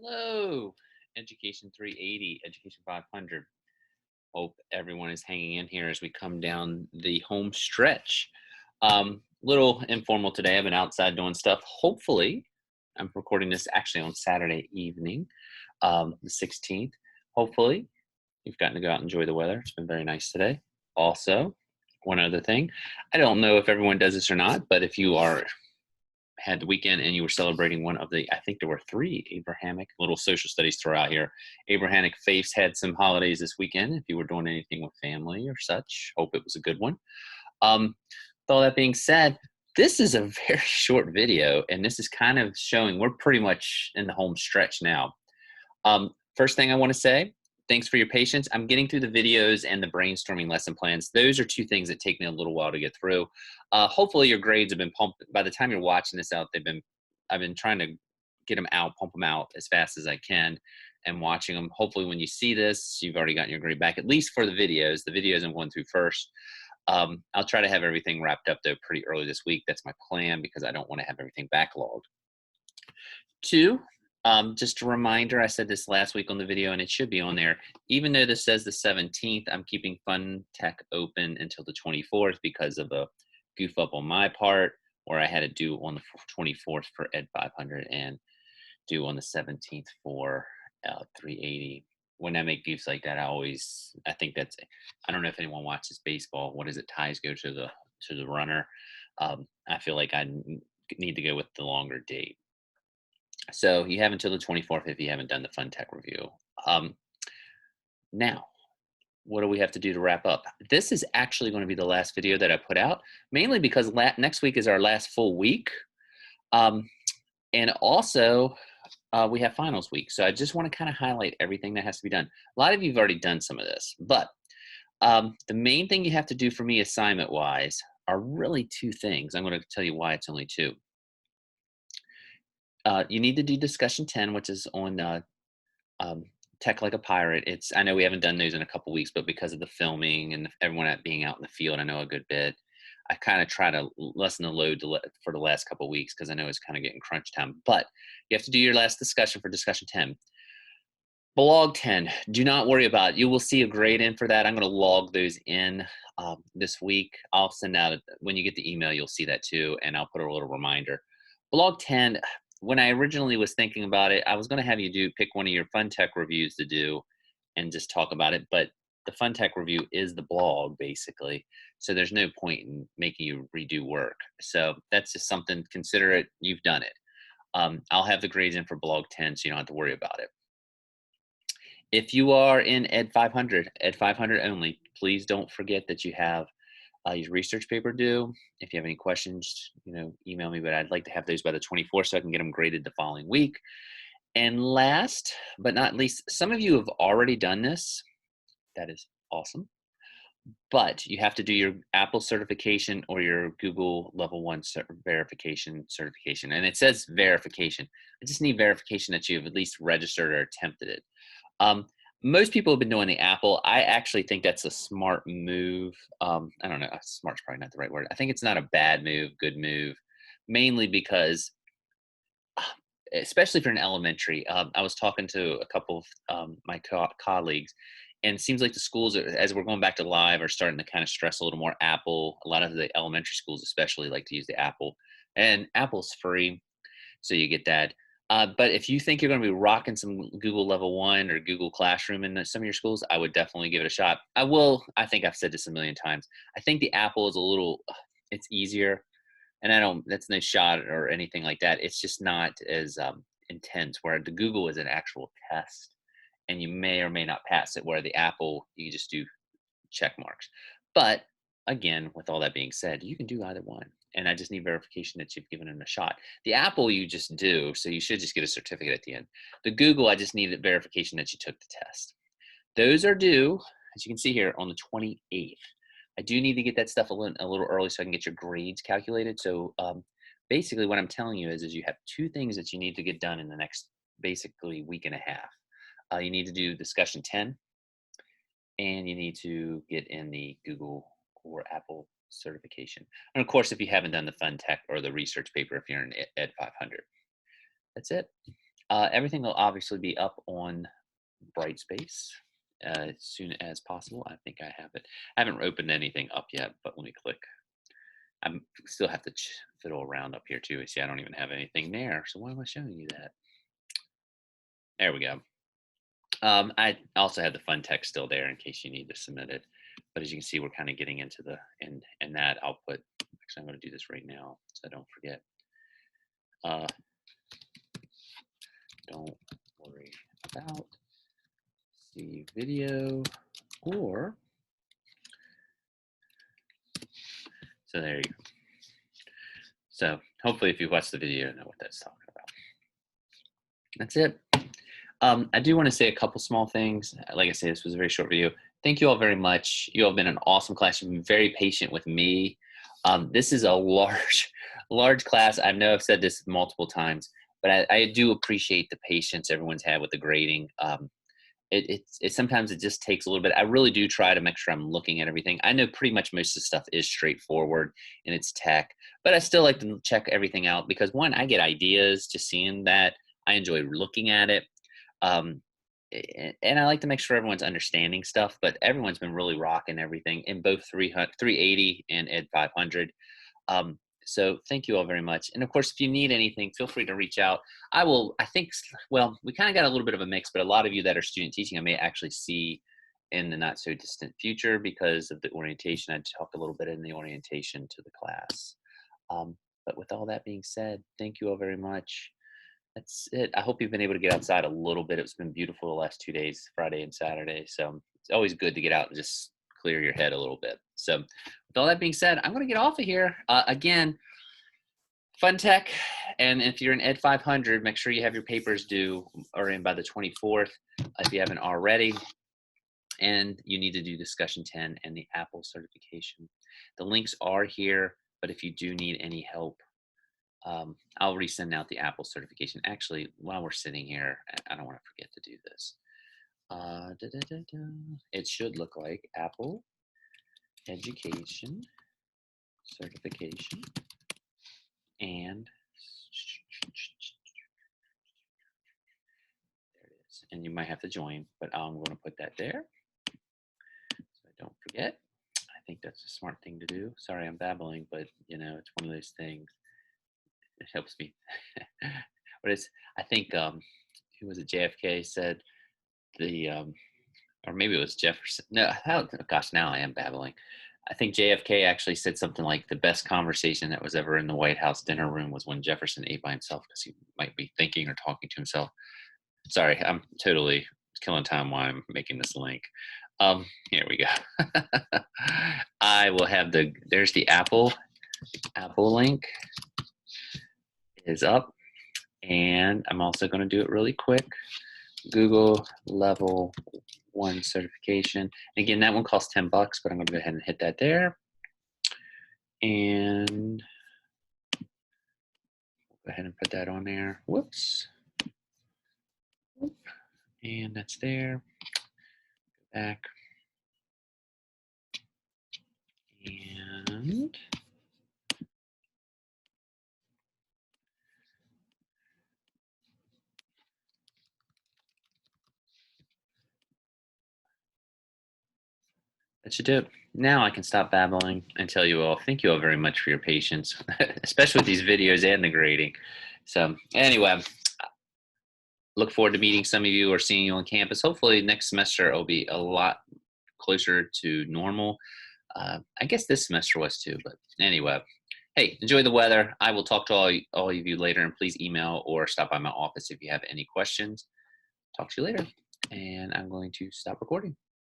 Hello, Education 380, Education 500. Hope everyone is hanging in here as we come down the home stretch. Little informal today. I've been outside doing stuff. Hopefully, I'm recording this actually on Saturday evening, the 16th. Hopefully, you've gotten to go out and enjoy the weather. It's been very nice today. Also, one other thing, I don't know if everyone does this or not, but if you are had the weekend and you were celebrating one of the, I think there were three Abrahamic, little social studies throw out here. Abrahamic faiths had some holidays this weekend. If you were doing anything with family or such, hope it was a good one. With all that being said, this is a very short video, and this is kind of showing we're pretty much in the home stretch now. First thing I want to say, thanks for your patience. I'm getting through the videos and the brainstorming lesson plans. Those are two things that take me a little while to get through. Hopefully your grades have been pumped. By the time you're watching this out, I've been trying to get them out, pump them out as fast as I can and watching them. Hopefully when you see this, you've already gotten your grade back, at least for the videos. The videos I'm going through first. I'll try to have everything wrapped up though pretty early this week. That's my plan because I don't want to have everything backlogged. Two, just a reminder, I said this last week on the video and it should be on there. Even though this says the 17th, I'm keeping Fun Tech open until the 24th because of a goof up on my part where I had to do on the 24th for Ed 500 and do on the 17th for 380. When I make goofs like that, I think I don't know if anyone watches baseball. What is it? Ties go to the runner. I feel like need to go with the longer date. So you have until the 24th if you haven't done the Fun Tech review. Um, Now, what do we have to do to wrap up? This is actually going to be the last video that I put out, mainly because next week is our last full week. Um, and also, we have finals week. So I just want to kind of highlight everything that has to be done. A lot of you have already done some of this, but the main thing you have to do for me assignment wise are really two things. I'm going to tell you why it's only two. You need to do discussion 10, which is on um, Tech Like a Pirate. I know we haven't done those in a couple weeks, but because of the filming and everyone being out in the field, I know a good bit. I kind of try to lessen the load for the last couple weeks because I know it's kind of getting crunch time. But you have to do your last discussion for discussion 10. Blog 10, do not worry about it. You will see a grade in for that. I'm going to log those in this week. I'll send out, when you get the email, you'll see that too, and I'll put a little reminder. Blog 10, when I originally was thinking about it, I was going to have you pick one of your Fun Tech reviews to do and just talk about it, but the Fun Tech review is the blog, basically, so there's no point in making you redo work. So that's just something, consider it, you've done it. I'll have the grades in for blog 10, so you don't have to worry about it. If you are in Ed 500, Ed 500 only, please don't forget that you have your research paper due. If you have any questions, email me, but I'd like to have those by the 24th so I can get them graded the following week. And last but not least, some of you have already done this. That is awesome. But you have to do your Apple certification or your Google level 1 certification. And it says verification. I just need verification that you've at least registered or attempted it. Most people have been doing the Apple. I actually think that's a smart move. I don't know. Smart's probably not the right word. I think it's not a bad move, good move, mainly because, especially for an elementary, I was talking to a couple of my colleagues, and it seems like the schools, as we're going back to live, are starting to kind of stress a little more Apple. A lot of the elementary schools, especially, like to use the Apple, and Apple's free, so you get that. But if you think you're going to be rocking some Google Level 1 or Google Classroom in some of your schools, I would definitely give it a shot. I think I've said this a million times. I think the Apple is it's easier. And that's no shot or anything like that. It's just not as intense, where the Google is an actual test and you may or may not pass it, where the Apple, you just do check marks. But again, with all that being said, you can do either one. And I just need verification that you've given it a shot. The Apple you just do, so you should just get a certificate at the end. The Google, I just needed verification that you took the test. Those are due, as you can see here, on the 28th. I do need to get that stuff a little early so I can get your grades calculated. So basically what I'm telling you is you have two things that you need to get done in the next basically week and a half. You need to do discussion 10, and you need to get in the Google or Apple certification. And of course, if you haven't done the Fun Tech or the research paper, if you're in Ed 500, that's it. Everything will obviously be up on Brightspace as soon as possible. I think I have it. I haven't opened anything up yet, but let me click. I still have to fiddle around up here too. See, I don't even have anything there. So why am I showing you that? There we go. I also have the fun text still there in case you need to submit it. But as you can see, we're kind of getting into the and that I'll put. Actually, I'm going to do this right now so I don't forget. Don't worry about the video or so there you go. So hopefully if you watch the video, you know what that's talking about. That's it. I do want to say a couple small things. Like I said, this was a very short video. Thank you all very much. You all have been an awesome class. You've been very patient with me. This is a large class. I know I've said this multiple times, but I do appreciate the patience everyone's had with the grading. Sometimes it just takes a little bit. I really do try to make sure I'm looking at everything. I know pretty much most of the stuff is straightforward and it's tech, but I still like to check everything out because one, I get ideas just seeing that. I enjoy looking at it. And I like to make sure everyone's understanding stuff, but everyone's been really rocking everything in both 380 and Ed 500. So thank you all very much. And of course, if you need anything, feel free to reach out. I think, well, we kind of got a little bit of a mix, but a lot of you that are student teaching, I may actually see in the not so distant future because of the orientation. I talked a little bit in the orientation to the class. But with all that being said, thank you all very much. That's it. I hope you've been able to get outside a little bit. It's been beautiful the last 2 days, Friday and Saturday. So it's always good to get out and just clear your head a little bit. So with all that being said, I'm going to get off of here. Again, fun tech. And if you're in Ed 500, make sure you have your papers due or in by the 24th if you haven't already. And you need to do discussion 10 and the Apple certification. The links are here, but if you do need any help, I'll resend out the Apple certification. Actually, while we're sitting here, I don't want to forget to do this. It should look like Apple Education Certification and there it is. And you might have to join, but I'm going to put that there so I don't forget. I think that's a smart thing to do. Sorry, I'm babbling, but you know, it's one of those things. It helps me. But it's, I think, who was it? JFK said or maybe it was Jefferson. No, gosh, now I am babbling. I think JFK actually said something like the best conversation that was ever in the White House dinner room was when Jefferson ate by himself because he might be thinking or talking to himself. Sorry, I'm totally killing time while I'm making this link. Here we go. I will have there's the Apple link is up. And I'm also going to do it really quick. Google Level 1 certification. And again, that one costs $10, but I'm going to go ahead and hit that there. And go ahead and put that on there. Whoops. And that's there. Go back. And that should do it. Now I can stop babbling and tell you all, thank you all very much for your patience, especially with these videos and the grading. So anyway, look forward to meeting some of you or seeing you on campus. Hopefully next semester it'll be a lot closer to normal. I guess this semester was too, but anyway, hey, enjoy the weather. I will talk to all of you later, and please email or stop by my office if you have any questions. Talk to you later, and I'm going to stop recording.